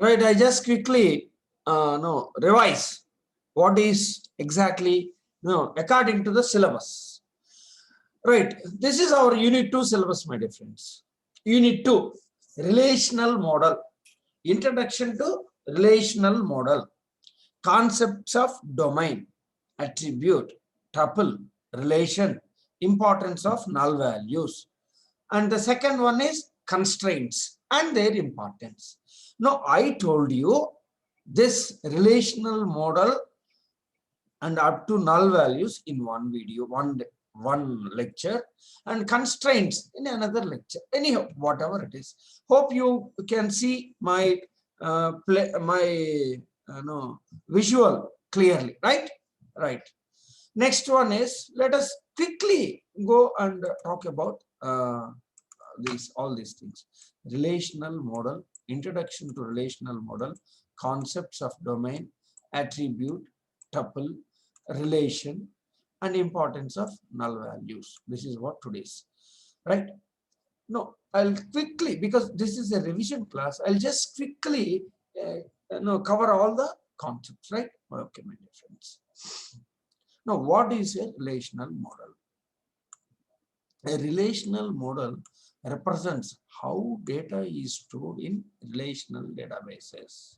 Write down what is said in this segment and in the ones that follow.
Right, I just quickly revise what is exactly according to the syllabus. Right, this is our unit 2 syllabus, my dear friends. Unit 2, relational model, introduction to relational model, concepts of domain, attribute, tuple, relation, importance of null values, and the second one is constraints and their importance. Now I told you this relational model and up to null values in one video, one lecture, and constraints in another lecture. Anyhow, whatever it is, hope you can see my no, visual clearly, right? Right. Next one is, let us quickly go and talk about all these things. Relational model, introduction to relational model, concepts of domain, attribute, tuple, relation, and importance of null values. This is what today's, right? No, I'll quickly, because this is a revision class, I'll just quickly cover all the concepts, right? Okay, my dear friends. Now, what is a relational model? A relational model represents how data is stored in relational databases.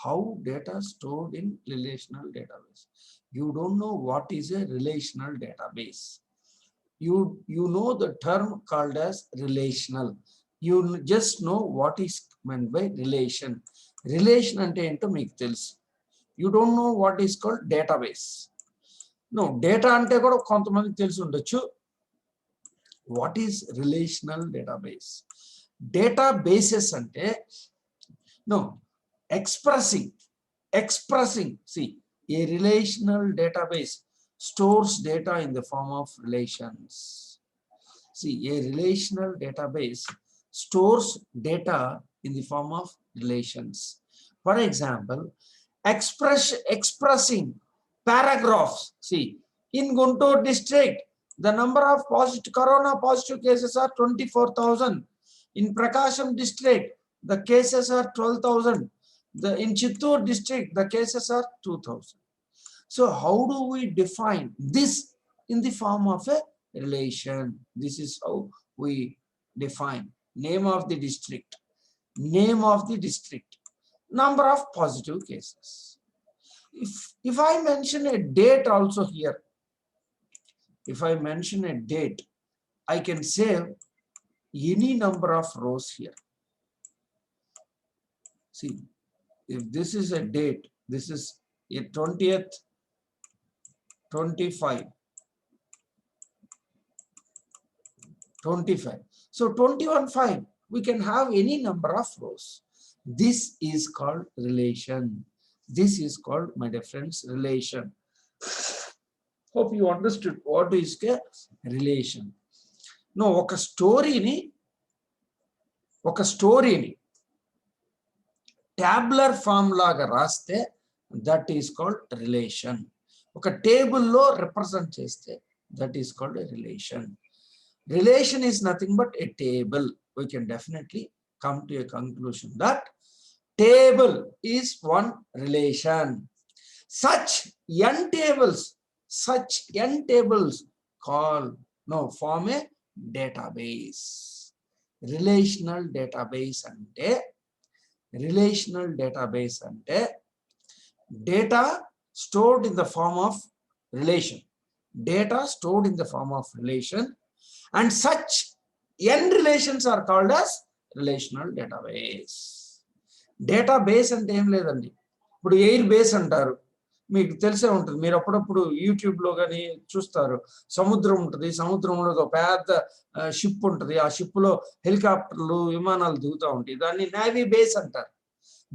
How data stored in relational database. You don't know what is a relational database. You know the term called as relational. You just know what is meant by relation. Relation ante ento meeku telusu. You don't know what is called database. No, data ante kuda kontamandiki telisi undochu. What is relational database? Databases ante expressing, see, a relational database stores data in the form of relations. See, a relational database stores data in the form of relations. For example, expressing paragraphs. See, in Guntur district, the number of corona positive cases are 24,000. In Prakasham district, the cases are 12,000. In Chittoor district, the cases are 2,000. So how do we define this in the form of a relation? This is how we define name of the district, number of positive cases. If I mention a date also here, if I mention a date, I can save any number of rows here. See, if this is a date, this is a 20th, 25. So 21,5, we can have any number of rows. This is called relation. This is called, my dear friends, relation. Hope you understood what is a relation. No, oka story ni tabular form laga raste, that is called relation. Oka table lo represent cheste, that is called a relation. Relation is nothing but a table. We can definitely come to a conclusion that table is one relation. Such n tables form a database. Relational database ante data stored in the form of relation. And such n relations are called as relational database. Database అంటే ఏం లేదండి. ఇప్పుడు air base అంటారు, మీకు తెలిసే ఉంటుంది. మీరు అప్పుడప్పుడు యూట్యూబ్ లో కానీ చూస్తారు. సముద్రం ఉంటుంది, సముద్రంలో ఒక పెద్ద షిప్ ఉంటుంది. ఆ షిప్ లో హెలికాప్టర్లు, విమానాలు దిగుతూ ఉంటాయి. దాన్ని నేవీ బేస్ అంటారు.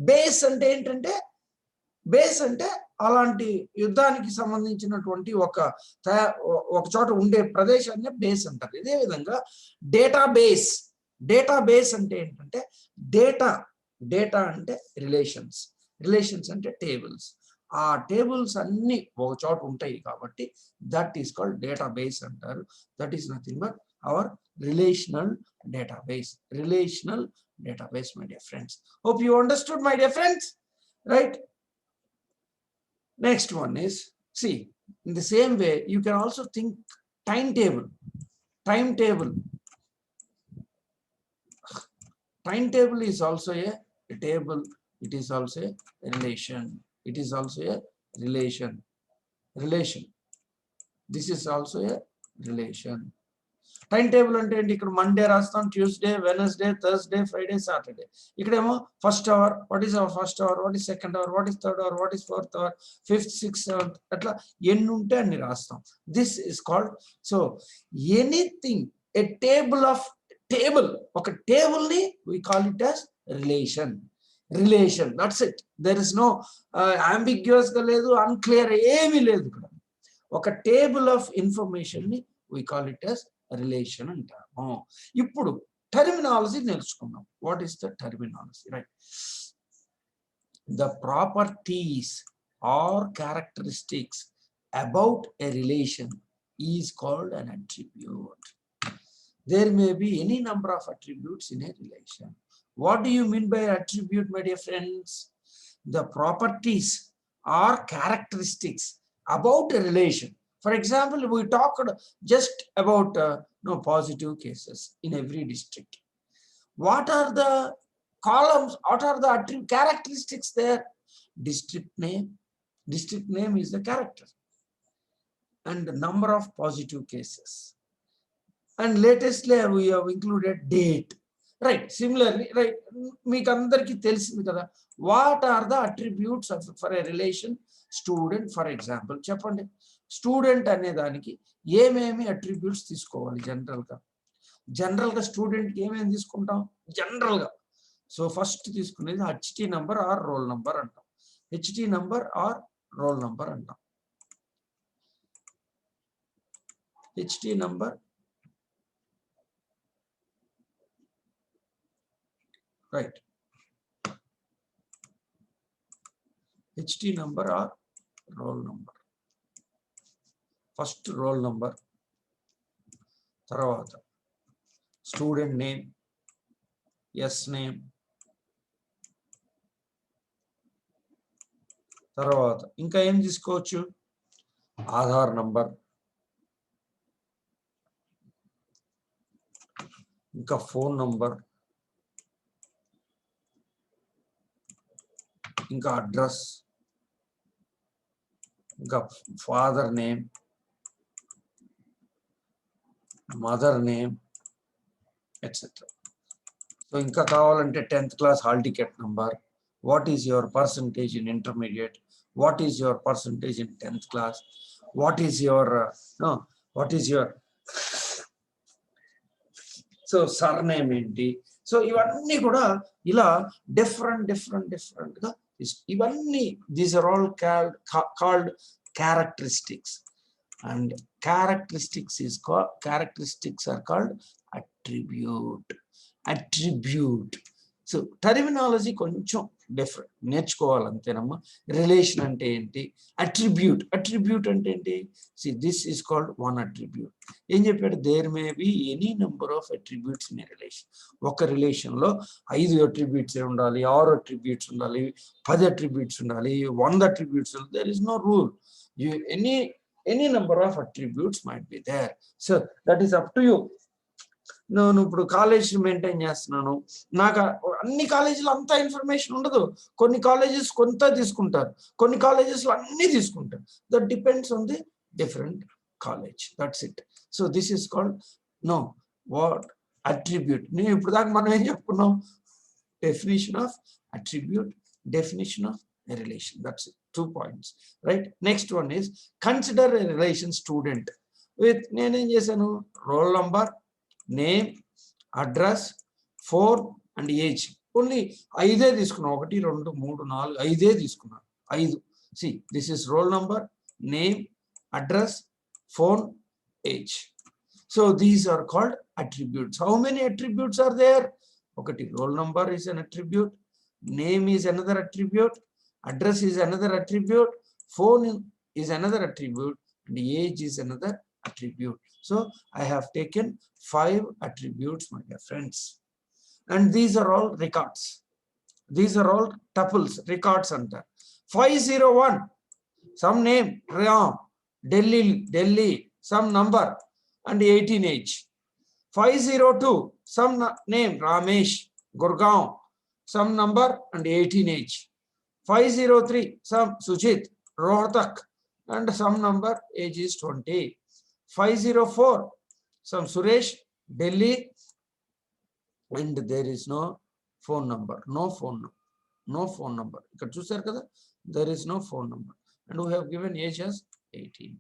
బేస్ అంటే ఏంటంటే, బేస్ అంటే అలాంటి యుద్ధానికి సంబంధించినటువంటి ఒక చోట ఉండే ప్రదేశాన్ని బేస్ అంటారు. ఇదే విధంగా డేటాబేస్ అంటే ఏంటంటే, డేటా అంటే రిలేషన్స్ అంటే టేబుల్స్. ఆ టేబుల్స్ అన్ని ఒక చోట ఉంటాయి కాబట్టి దట్ ఈస్ కాల్డ్ డేటాబేస్ అంటారు. That is nothing but our relational database. Relational database, my dear friends. Hope you understood, my dear friends. Right? Next one is, see, in the same way, you can also think timetable. Timetable. Timetable is also a table. It is also a relation. It is also a relation. Relation. This is also a relation. Timetable అంటే ఏంటి? ఇక్కడ Monday రాస్తాం, Tuesday, Wednesday, Thursday, Friday, Saturday. ఇక్కడేమో first hour, what is our first hour, what is second hour, what is third hour, what is fourth hour, fifth, sixth, seventh, అట్లా ఎన్ని ఉంటే అన్ని రాస్తాం. This is called, so anything, a table of table, ఒక table ని we call it as relation. Relation, that's it. There is no ambiguous గా లేదు, unclear ఏమీ లేదు ఇక్కడ. ఒక టేబుల్ ఆఫ్ ఇన్ఫర్మేషన్ ని we call it as relation అంటాము. ఇప్పుడు టర్మినాలజీ నేర్చుకున్నాం. What is the terminology? Right, the properties or characteristics about a relation is called an attribute. There may be any number of attributes in a relation. What do you mean by attribute, my dear friends? The properties or characteristics about a relation. For example, we talked just about positive cases in every district. What are the columns? What are the characteristics there? District name. District name is the character. And the number of positive cases. And latestly we have included date. Right, similarly, right, meeku andarki telisindi kada, what are the attributes of for a relation? Student, for example, చెప్పండి, student అనే దానికి ఏమేమి attributes తీసుకోవాలి general గా student కి ఏమేమి తీసుకుంటాం general గా? సో ఫస్ట్ తీసుకునేది HT number or roll number అంటాం. HT number or roll number అంటాం. HT number, right, HT number or roll number. First roll number, tarvata student name, yes name, tarvata inka em తీసుకోవచ్చు, Aadhaar number, ఇంకా phone number, ఇంకా address, ఇంకా father name, mother name, etcetera. So ఇంకా కావాలంటే 10th class hall ticket number, what is your percentage in intermediate, what is your percentage in 10th class, what is your so surname ఏంటి. So ఇవన్నీ కూడా ఇలా different గా ఇవన్నీ, these are all called characteristics. And characteristics are called attribute. So terminology కొంచెం different నేర్చుకోవాలంతేనమ్మా. Relation అంటే ఏంటి, అట్రిబ్యూట్ అంటే ఏంటి? See this is called one attribute. ఏం చెప్పాడు? There may be any number of attributes in a relation. ఒక relation లో 5 అట్రిబ్యూట్స్ ఉండాలి, 6 అట్రిబ్యూట్స్ ఉండాలి, 10 అట్రిబ్యూట్స్ ఉండాలి, 100 attributes. There is no rule. Any number of attributes might be there. So that is up to you. నేను ఇప్పుడు college maintain చేస్తున్నాను, నాకు అన్ని కాలేజీలో అంతా ఇన్ఫర్మేషన్ ఉండదు. కొన్ని కాలేజెస్ కొంత తీసుకుంటారు, కొన్ని కాలేజెస్లో అన్ని తీసుకుంటారు. That depends on the different college. That's it. So this is called what attribute. నేను ఇప్పుడు దాకా మనం ఏం చెప్పుకున్నాం? Definition of attribute, definition of relation. That's it, 2 points, right. Next one is consider a relation student with, నేనేం చేశాను? Roll number, name, address, phone and age. Only 5 తీసుకున్నాం. 1 2 3 4 5 తీసుకున్నాను. 5. See this is roll number, name, address, phone, age. So these are called attributes. How many attributes are there? ఒకటి roll number is an attribute, name is another attribute, address is another attribute, phone is another attribute, and age is another attribute. So I have taken 5 attributes, my dear friends, and these are all records. These are all tuples, records under 501. Some name, Ram, Delhi, some number, and 18 age. 502, some name, Ramesh, Gurgaon, some number, and 18 age. 503, some Sujit, Rohtak, and some number, age is 20. 504, some Suresh, Delhi, and there is no phone number, no phone number. There is no phone number, and we have given age as 18.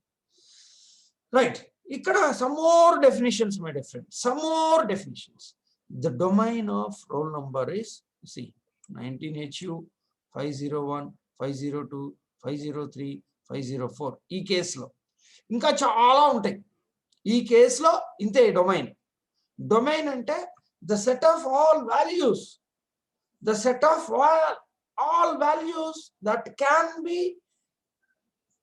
Right. Ikkada some more definitions, my dear friend. Some more definitions. The domain of roll number is, see, 19HU, 501, 502, 503, 504. ఈ కేసులో ఇంకా చాలా ఉంటాయి. ఈ కేసులో ఇంతే domain. Domain అంటే the set of all values. The set of all values that can be,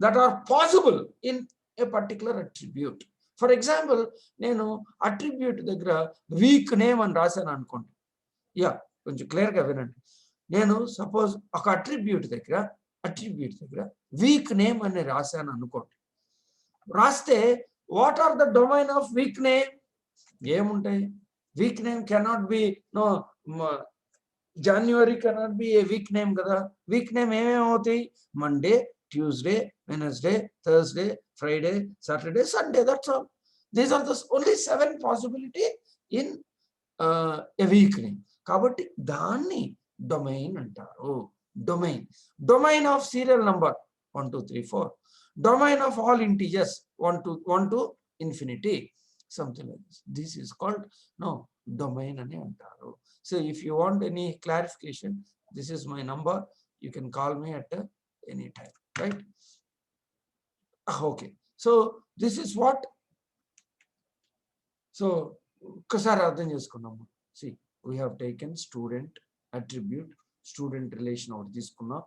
that are possible in a particular attribute. For example, నేను attribute దగ్గర weak name అని రాశాను అనుకోండి. కొంచెం క్లియర్గా వినండి. నేను సపోజ్ ఒక అట్రిబ్యూట్ దగ్గర వీక్ నేమ్ అని రాశాను అనుకోండి. రాస్తే what are the domain of week name? ఏముంటాయి? Week name cannot be, no, January cannot be a week name కదా. వీక్ నేమ్ ఏమేమవుతాయి? Monday, Tuesday, Wednesday, Thursday, Friday, Saturday, Sunday. That's all. These are the only 7 possibility in a week name. Kabatti danni domain antaru. Domain of serial number 1 2 3 4. Domain of all integers 1 to infinity. Something like this. This is called domain ani antaru. So if you want any clarification, this is my number. You can call me at any time. Right? Okay. So this is what. So ఒక్కసారి అర్థం చేసుకున్నాము. See, we have taken student attribute, student relation ఒకటి తీసుకున్నాం.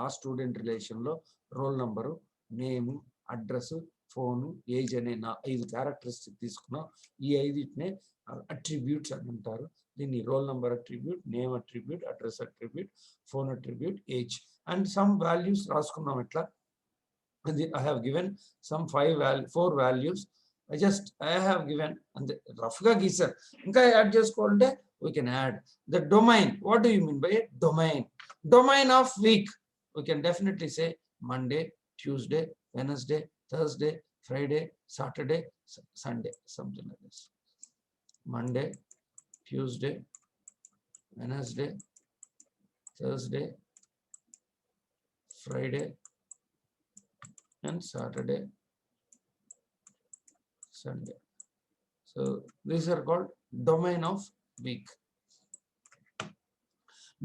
ఆ student relation లో roll number, name, address, phone, age అనే 5 characteristic తీసుకున్నాం. ఈ 5టినే అట్రిబ్యూట్స్ అని అంటారు. దీన్ని roll number attribute, name attribute, address attribute, phone attribute, age, and some values రాసుకున్నాం. ఎట్లా? I have given some 4 values. I have given, and rough ga geeser. Inka add chesukonte we can add the domain. What do you mean by a domain? Domain of week, we can definitely say Monday, Tuesday, Wednesday, Thursday, Friday, Saturday, Sunday, something like this. Monday, Tuesday, Wednesday, Thursday, Friday, and Saturday, Sunday. So these are called domain of week.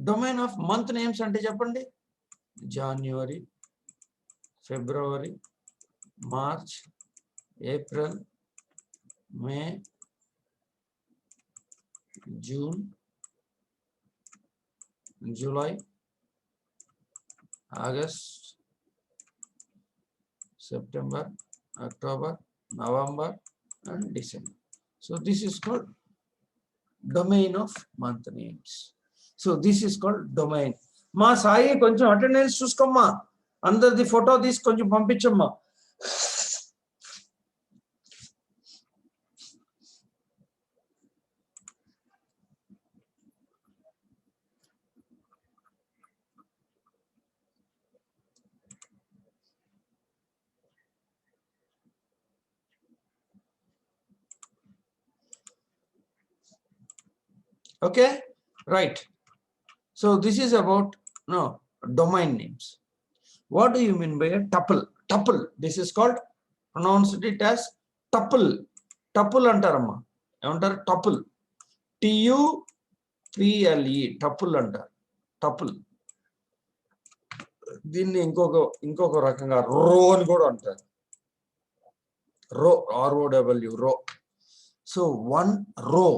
Domain of month names ante cheppandi. January, February, March, April, May, June, July, August, September, October, November, and December. So this is called domain of month names. So this is called domain. Ma Sai koncham attendance chusukomma. Andardi photo this koncham pampichamma. Okay, right. So this is about domain names. What do you mean by a tuple? Tuple. This is called, pronounced it as tuple. Tuple antaramma. Antar tuple. TUPLE. Tuple antar. Tuple. దీన్ని ఇంకొక రకంగా రో అని కూడా అంటారు. రో, ROW, రో. So one row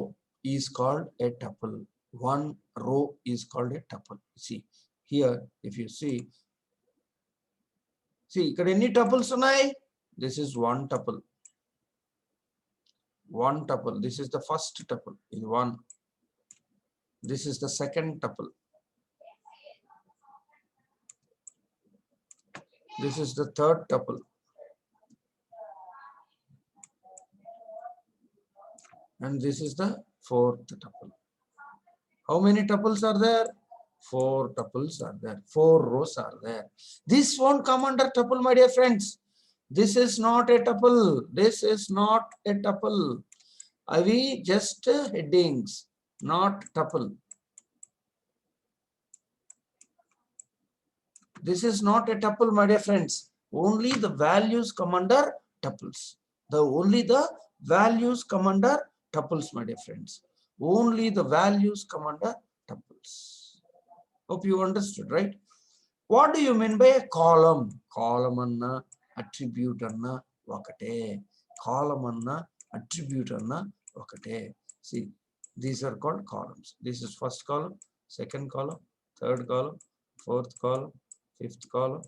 is called a tuple. One row is called a tuple. See here, if you see ఇక్కడ ఎన్ని tuples ఉన్నాయి? This is one tuple. one tuple. This is the first tuple is 1. This is the second tuple. This is the third tuple. And this is the fourth tuple. How many tuples are there? 4 tuples are there. 4 rows are there. This won't come under tuple, my dear friends. This is not a tuple. This is not a tuple. We just headings, not tuple. This is not a tuple, my dear friends. Only the values come under tuples. Only the values come under tuples, my dear friends. Only the values come under tuples. Hope you understood, right? What do you mean by a column? Column anna, attribute anna, vakate. Column anna, attribute anna, vakate. See, these are called columns. This is first column, second column, third column, fourth column, fifth column,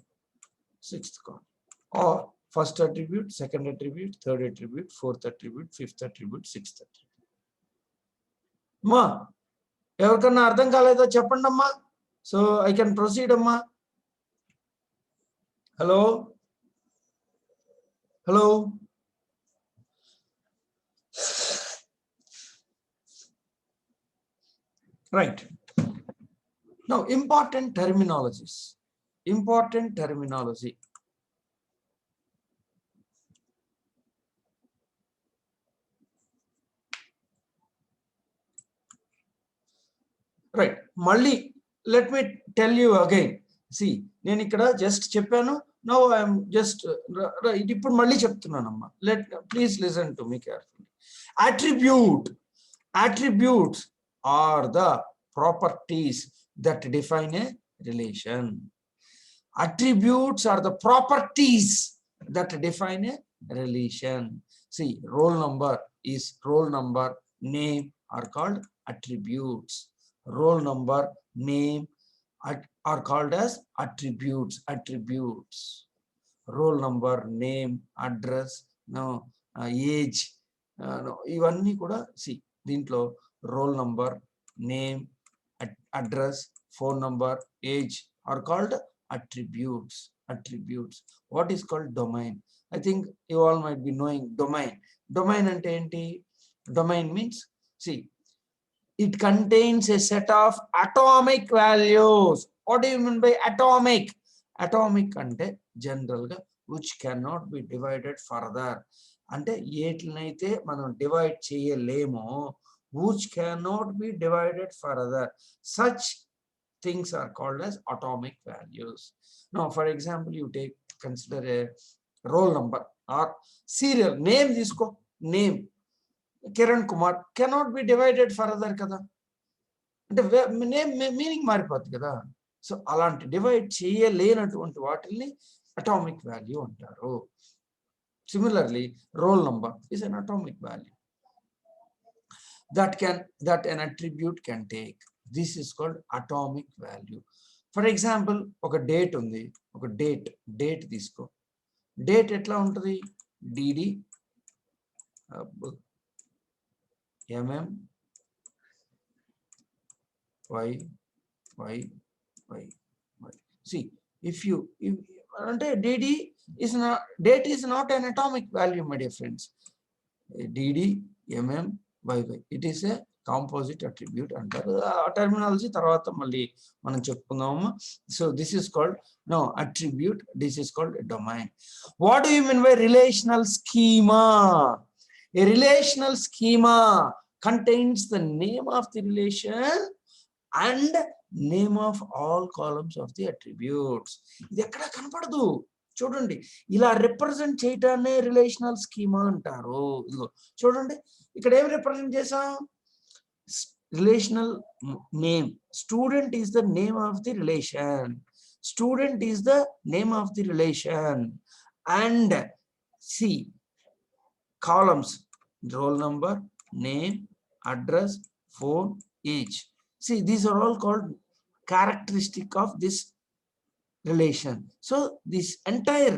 sixth column. Or first attribute, second attribute, third attribute, fourth attribute, fifth attribute, sixth attribute. Ma, ఎవరికన్నా అర్థం కాలేదో చెప్పండి అమ్మా. So I can proceed అమ్మా. Hello? Hello? Right. Now, important terminologies. Important terminology. Right. Malli, let me tell you again. See, నేను ఇక్కడ just చెప్పాను. Now I am just ఇప్పుడు మళ్ళీ చెప్తున్నానమ్మా. Please listen to me carefully. Attributes are the properties that define a relation. Attributes are the properties that define a relation. See, roll number, name are called attributes. Roll number, name are called as attributes. Roll number, name, address, age, ఇవన్నీ కూడా see దీంట్లో roll number, name, address, phone number, age are called attributes. What is called domain? I think you all might be knowing domain ante enti? Domain means, see, it contains a set of atomic values. What do you mean by atomic? Atomic ante general ga which cannot be divided further. Ante ఏట్లనైతే మనం divide చేయలేమో, which cannot be divided further. Such things are called as atomic values. Now, for example, you consider a roll number or serial name. Name Kiran Kumar cannot be divided further kada. అంటే name meaning మారిపోతుంది కదా. So అలాంటి divide చేయలేనటువంటి వాటిని atomic value అంటారు. Similarly, roll number is an atomic value that an attribute can take. This is called atomic value. For example, ఒక date ఉంది, ఒక డేట్ తీసుకో. డేట్ ఎట్లా ఉంటుంది? DD MM Y. See, if DD is not, date is not an atomic value, my dear friends. DD MM Y. It is a composite attribute అంటారు. ఆ terminology తర్వాత మళ్ళీ మనం చెప్పుకుందాము. So this is called attribute. This is called a domain. What do you mean by relational schema? A relational schema contains the name of the relation and name of all columns of the attributes. ఇది ఎక్కడ కనపడదు. చూడండి, ఇలా represent చేయటాన్ని relational schema అంటారు. ఇదిగో చూడండి, ఇక్కడ ఏం రిప్రజెంట్ చేసాం? Relational name. Student is the name of the relation. And see columns, roll number, name, address, phone, age. See, these are all called characteristic of this relation. So this entire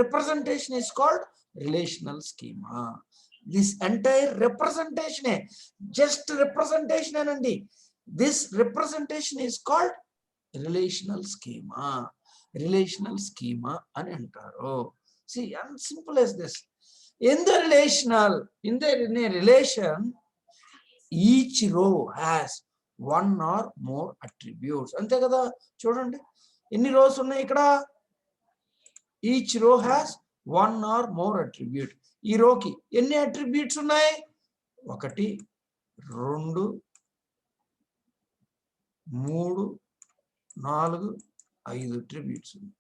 representation is called relational schema. This entire representation, just representation anandi. This representation is called relational schema. Relational schema ani antaru. See, as simple as this. In the relational, in a relation, each row has one or more attributes. Ante kada chudandi, enni rows unnai ikkada? Each row has one or more attribute. ఈ రోకి ఎన్ని attributes ఉన్నాయి? 1 2 3 4 5 attributes ఉన్నాయి.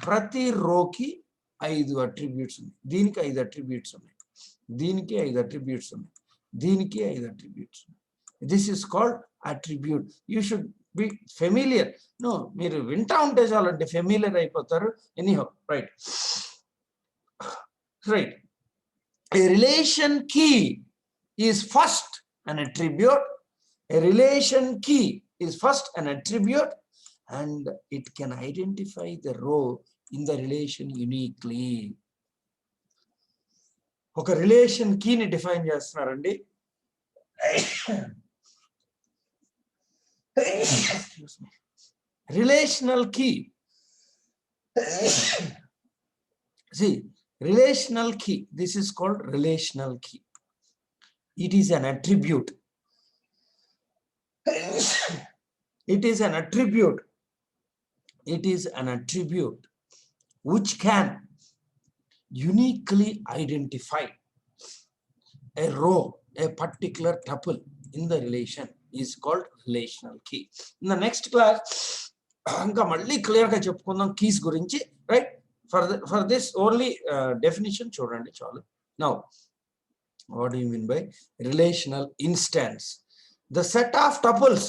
ప్రతి రోకి 5 attributes ఉన్నాయి. దీనికి 5 attributes ఉన్నాయి. దీనికి 5 attributes ఉన్నాయి. దీనికి 5 అట్రిబ్యూట్స్ ఉన్నాయి. This is called attribute. You should be familiar. No, మీరు వింటా ఉంటే చాలంటే ఫెమిలియర్ అయిపోతారు. Anyhow, right right. A relation key is first an attribute. A relation key is first an attribute, and it can identify the row in the relation uniquely. ఒక relation కీని define చేస్తున్నారండి. Relational key. See, relational key, this is called relational key. It is an attribute. It is an attribute. It is an attribute which can uniquely identify a row, a particular tuple in the relation is called relational key. In the next class, ఇంకా మళ్ళీ clear గా చెప్పుకుందాం keys గురించి, right? For this only definition చూడండి చాలు. Now, what do you mean by relational instance? The set of tuples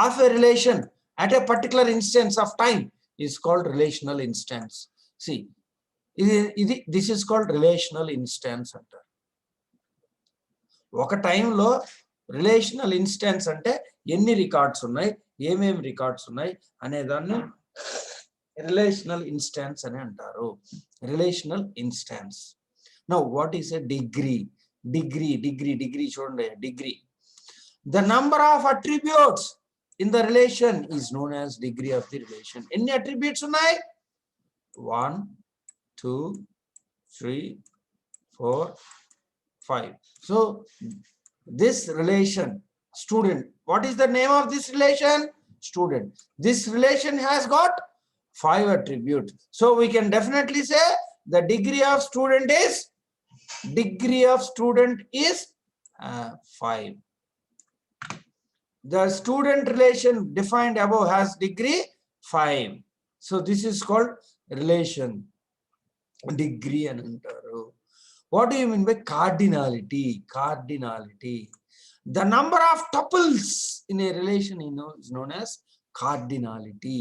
of a relation at a particular instance of time is called relational instance. See, this is called relational instance అంటారు. ఒక టైంలో relational instance అంటే ఎన్ని records ఉన్నాయి, ఏమేమి records ఉన్నాయి అనేదాన్ని relational instance అని అంటారు. Relational instance. Now what is a degree? Degree చూడండి. Degree, the number of attributes in the relation is known as degree of the relation. ఎన్ని అట్రిబ్యూట్స్ ఉన్నాయి? 1 2 3 4 5. So this relation student, what is the name of this relation? Student. This relation has got 5 attributes. So we can definitely say the degree of student is 5. The student relation defined above has degree 5. So this is called relation degree and antaru. What do you mean by cardinality? Cardinality. The number of tuples in a relation is known as cardinality.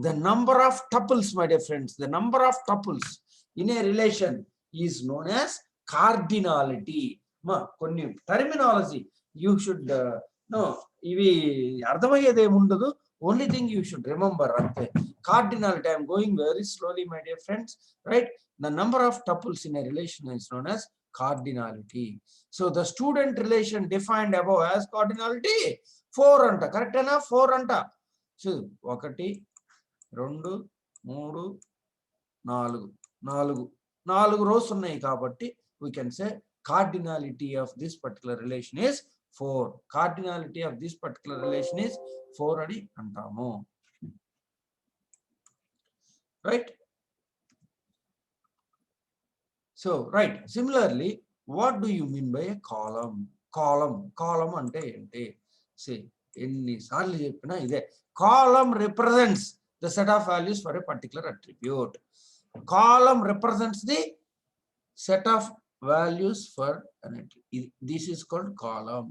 The number of tuples, my dear friends, the number of tuples in a relation is known as cardinality. Konni terminology you should know. Ivi ardhamayyade undadu. Only thing you should remember ante cardinality. I am going very slowly, my dear friends, right? The number of tuples in a relation is known as cardinality. So the student relation defined above as cardinality 4 anta. Correct enough? 4 anta. So 1 2 3 4 rows ఉన్నాయి కాబట్టి we can say cardinality of this particular relation is 4. Cardinality of this particular relation is 4 అని అంటాము, right? So, right, similarly, what do you mean by a column? Column అంటే ఏంటి? See, ఎన్నిసార్లు చెప్పినా ఇదే. Column represents the set of values for a particular attribute. Column represents the set of values for an attribute. This is called column.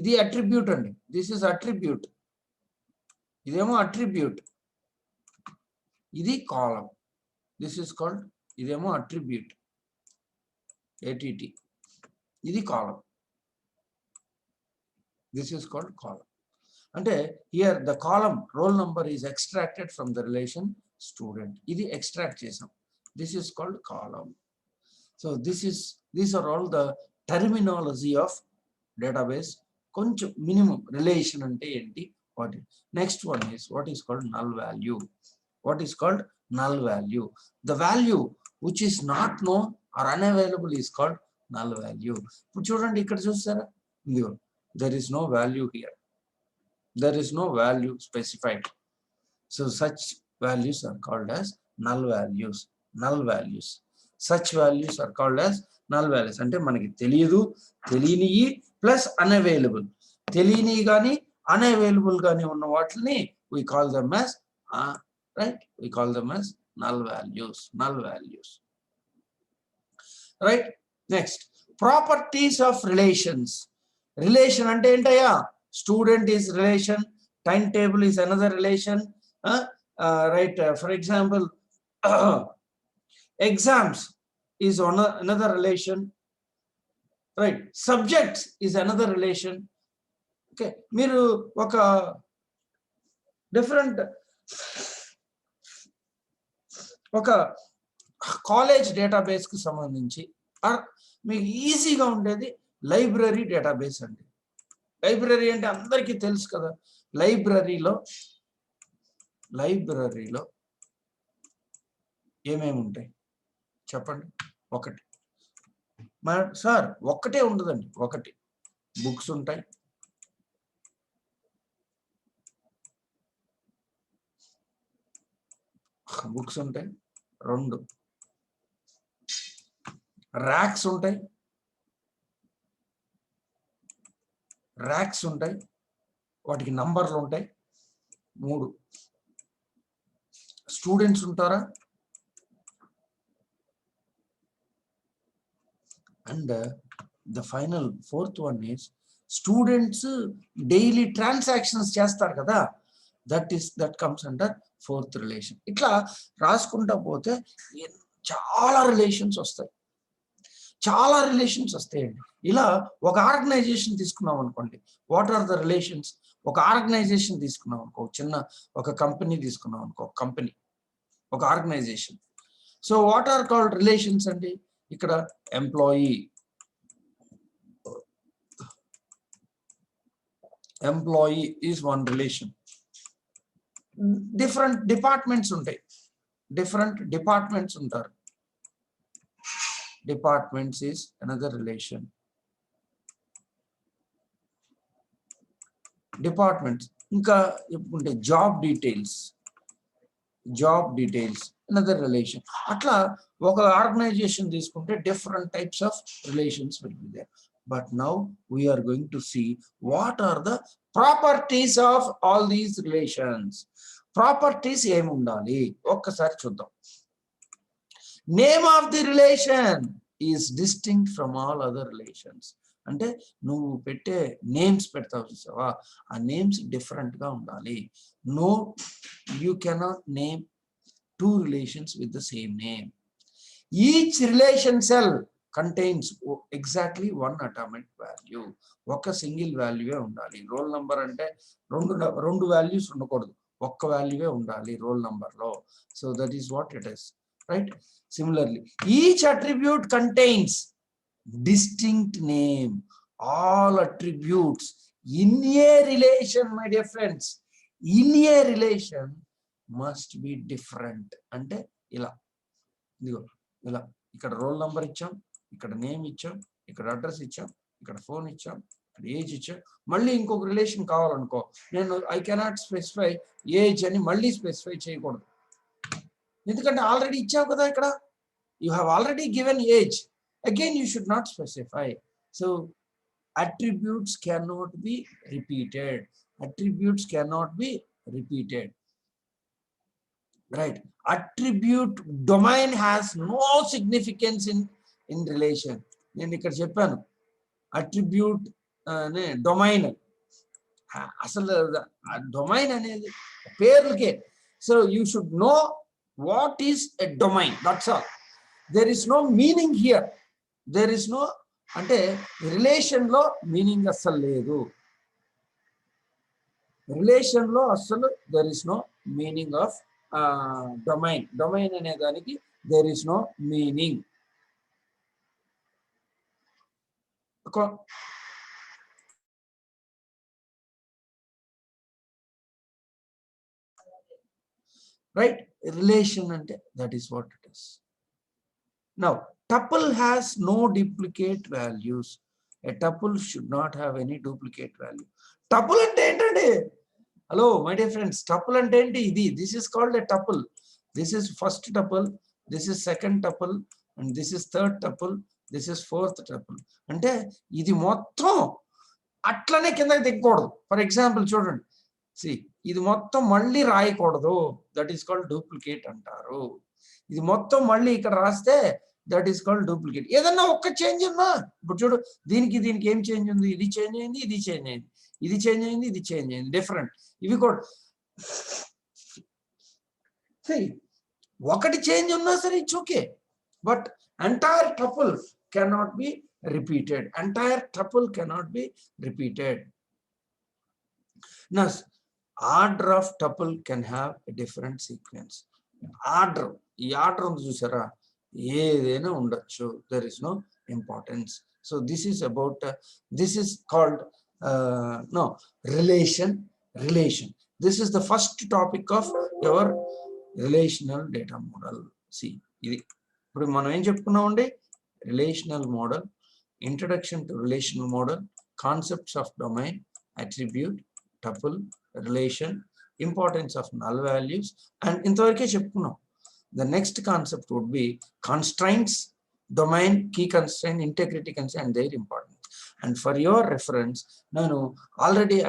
ఇది attribute అండి. This is attribute. ఇదేమో attribute. ఇది column. This is called, ఇదేమో attribute, ATT. ఇది column. This is called column. అంటే here the column roll number is extracted from the relation student. ఇది extract చేసాం. This is called column. So these are all the terminology of database. Koncham minimum relation ante enti. What next one is what is called null value. What is called null value? The value which is not known or unavailable is called null value. ఇప్పుడు చూడండి ఇక్కడ చూస్తారా, there is no value here. There is no value specified. So such values are called as null values. Null values. Such values are called as null values. అంటే మనకి తెలియదు, తెలియనివి plus unavailable. తెలియని కానీ unavailable కానీ ఉన్న వాటిని we call them as right? We call them as null values. Null values. Right? Next, properties of relations. Relation ante entaya? Student is relation, timetable is another relation. Right? For example, exams is another relation. Right? Subjects is another relation. Okay, మీరు ఒక different ఒక college database కి సంబంధించి మీకు ఈజీగా ఉండేది library database అండి. Library అంటే అందరికీ తెలుసు కదా. లైబ్రరీలో ఏమేమి ఉంటాయి చెప్పండి. ఒకటి సార్ ఒక్కటే ఉండదండి. ఒకటి బుక్స్ ఉంటాయి, రెండు ర్యాక్స్ ఉంటాయి, వాటికి నంబర్లు ఉంటాయి, మూడు స్టూడెంట్స్ ఉంటారా, and the final fourth one is students daily transactions చేస్తారు కదా, that comes under fourth relation. ఇట్లా రాసుకుంటా పోతే చాలా రిలేషన్స్ వస్తాయండి. ఇలా ఒక ఆర్గనైజేషన్ తీసుకున్నాం అనుకోండి, వాట్ ఆర్ ద రిలేషన్స్? ఒక ఆర్గనైజేషన్ తీసుకున్నాం అనుకో, ఒక కంపెనీ తీసుకున్నాం అనుకో, ఒక organisation. So what are called relations అండి? ఇక్కడ employee is one relation. Different departments ఉంటారు. Departments is another relation. Departments ఇంకా ఉంటే జాబ్ డీటెయిల్స్ another relation. అట్లా ఒక ఆర్గనైజేషన్ తీసుకుంటే different types of relations will be there. But now we are going to see what are the properties of all these relations. Properties ఏమి ఉండాలి ఒక్కసారి చూద్దాం. Name of the relation is distinct from all other relations. అంటే నువ్వు పెట్టే names పెడతావు చూసావా, ఆ నేమ్స్ డిఫరెంట్ గా ఉండాలి. No, you cannot name two relations with the same name. Each relation cell contains exactly one atomic value. ఒక single వాల్యూవే ఉండాలి. రోల్ నంబర్ అంటే రెండు వాల్యూస్ ఉండకూడదు, ఒక్క వాల్యూవే ఉండాలి రోల్ నంబర్ లో. So that is what it is. Right? Similarly, each attribute contains distinct name. All attributes in a relation, my dear friends, in a relation must be different. అంటే ఇలా ఇక్కడ roll number ఇచ్చాం, ఇక్కడ name ఇచ్చాం, ఇక్కడ address ఇచ్చాం, ఇక్కడ phone ఇచ్చాం, ఇక్కడ ఏజ్ ఇచ్చాం. మళ్ళీ ఇంకొక రిలేషన్ కావాలనుకో, నేను ఐ కెనాట్ స్పెసిఫై ఏజ్ అని మళ్ళీ స్పెసిఫై చేయకూడదు, ఎందుకంటే ఆల్రెడీ ఇచ్చావు కదా. ఇక్కడ you have already given age, again you should not specify. So attributes cannot be repeated. Right? Attribute domain has no significance in relation. నేను ఇక్కడ చెప్పాను అట్రిబ్యూట్ అనే డొమైన్, అసలు డొమైన్ అనేది పేర్లకే. So you should know what is a domain, that's all. There is no meaning here. There is no, అంటే relation లో meaning అస్సలు లేదు. రిలేషన్ లో అస్సలు there is no meaning of domain అనే దానికి there is no meaning. Right? Relation, and that is what it is. Now, tuple has no duplicate values. A tuple should not have any duplicate value. Tuple ante entandi? Hello, my dear friends. Tuple ante enti idi? This is called a tuple. This is first tuple. This is second tuple. And this is third tuple. This is fourth tuple. Ante idi mottham అట్లనే కిందకి దిగకూడదు. For example చూడండి, ఇది మొత్తం మళ్ళీ రాయకూడదు, that is called duplicate అంటారు. ఇది మొత్తం మళ్ళీ ఇక్కడ రాస్తే దట్ ఈస్ కాల్డ్ డూప్లికేట్. ఏదన్నా ఒక్క చేంజ్ ఉన్నా, ఇప్పుడు చూడు, దీనికి ఏం చేంజ్ ఉంది, ఇది చేంజ్ అయింది, ఇది చేంజ్ అయింది, ఇది చేంజ్ అయింది, ఇది చేంజ్ అయింది, డిఫరెంట్. ఇవి కూడా ఒకటి చేంజ్ ఉన్నా సరే it's okay, but entire tuple cannot be repeated. Entire tuple cannot be repeated. Now, order of tuple can have a different sequence. Order, ఈ ఆర్డర్ ఉంది చూసారా, ఏదైనా ఉండొచ్చు, there is no importance. So this is about this is called no relation. This is the first topic of your relational data model. See, ఇది ఇప్పుడు మనం ఏం చెప్పుకున్నామండి, relational model, introduction to relational model, concepts of domain, attribute, tuple, relation, importance of null values, and ఇంతవరకే చెప్పుకున్నాం. The next concept would be constraints, domain, key constraint, integrity constraint, and their importance. And for your reference, already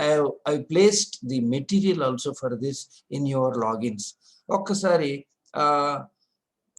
I placed the material also for this in your logins. ఒక్కసారి